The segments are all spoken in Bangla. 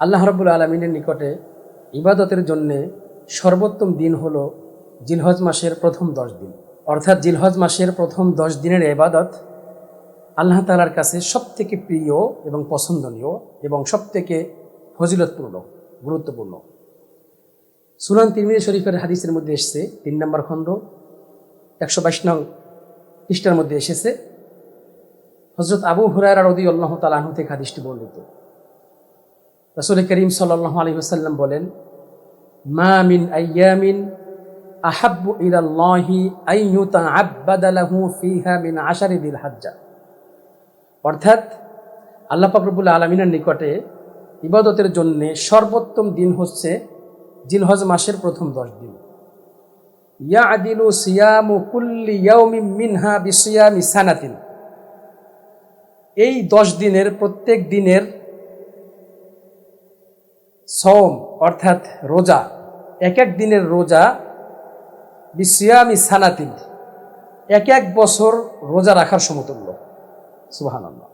আল্লাহ রাব্বুল আলামিনের নিকটে ইবাদতের জন্যে সর্বোত্তম দিন হলো জিলহজ মাসের প্রথম 10 দিন। অর্থাৎ জিলহজ মাসের প্রথম 10 দিনের ইবাদত আল্লাহ তাআলার কাছে সবথেকে প্রিয় এবং পছন্দনীয় এবং সবথেকে ফজিলতপূর্ণ, গুরুত্বপূর্ণ। সুনান তিরমিজি শরীফের হাদিসের মধ্যে এসেছে 3 নম্বর খণ্ড 122 নং পৃষ্ঠার মধ্যে এসেছে, হযরত আবু হুরায়রা রাদিয়াল্লাহু তাআলা আনহু থেকে হাদিসটি বর্ণিত। রাসূল করিম সাল্লাল্লাহু আলাইহি ওয়াসাল্লাম বলেন, মা মিন আইয়ামিন আহাব্বু ইলাল্লাহি আন ইউতাআব্বাদা লাহু ফিহা মিন আশারি যিল হজ্জা। অর্থাৎ আল্লাহ পাক রব্বুল আলামিনের নিকটে ইবাদতের জন্য সর্বোত্তম দিন হচ্ছে জিলহজ মাসের প্রথম 10 দিন। ইয়াদিলু সিয়ামু কুল্লি ইয়াউমিন মিনহা বিসিয়ামি সানাতিন। এই 10 দিনের প্রত্যেক দিনের সওম অর্থাৎ রোজা, এক এক দিনের রোজা বিসিয়ামি সানাতিন, এক এক বছর রোজা রাখার সমতুল্য। সুবহানাল্লাহ।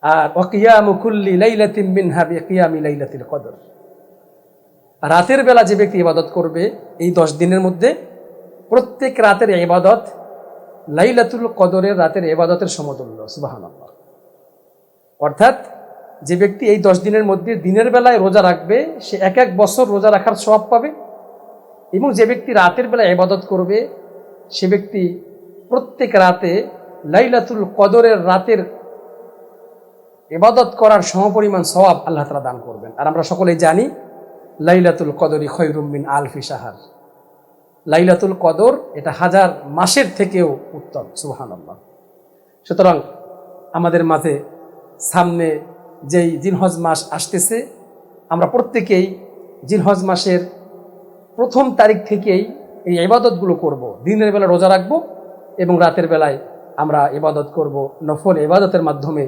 আর ওয়াকিয়ামু কুল্লি লাইলাতিন মিনহা বিকিয়ামি লাইলাতিল কদর। রাতের বেলা যে ব্যক্তি ইবাদত করবে এই 10 দিনের মধ্যে, প্রত্যেক রাতের ইবাদত লাইলাতুল কদরের রাতের ইবাদতের সমতুল্য। সুবহানাল্লাহ। অর্থাৎ যে ব্যক্তি এই 10 দিনের মধ্যে দিনের বেলায় রোজা রাখবে সে এক এক বছর রোজা রাখার সওয়াব পাবে, এবং যে ব্যক্তি রাতের বেলায় ইবাদত করবে সে ব্যক্তি প্রত্যেক রাতে লাইলাতুল কদরের রাতের ইবাদত করার সমপরিমাণ সওয়াব আল্লাহ তাআলা দান করবেন। আর আমরা সকলেই জানি লাইলাতুল কদরি খায়রুম মিন আলফি শাহর। লাইলাতুল কদর এটা 1000 মাসের থেকেও উত্তম। সুবহানাল্লাহ। সুতরাং আমাদের মাঝে সামনে যেই জিলহজ মাস আসতেছে, আমরা প্রত্যেকেই জিলহজ মাসের প্রথম তারিখ থেকেই এই ইবাদতগুলো করব। দিনের বেলা রোজা রাখবো এবং রাতের বেলায় আমরা ইবাদত করব। নফল ইবাদতের মাধ্যমে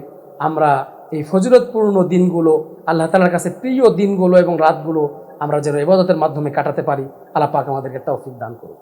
আমরা এই ফজিলতপূর্ণ দিনগুলো, আল্লাহ তাআলার কাছে প্রিয় দিনগুলো এবং রাতগুলো আমরা যেন ইবাদতের মাধ্যমে কাটাতে পারি। আল্লাহ পাক আমাদেরকে তৌফিক দান করুন।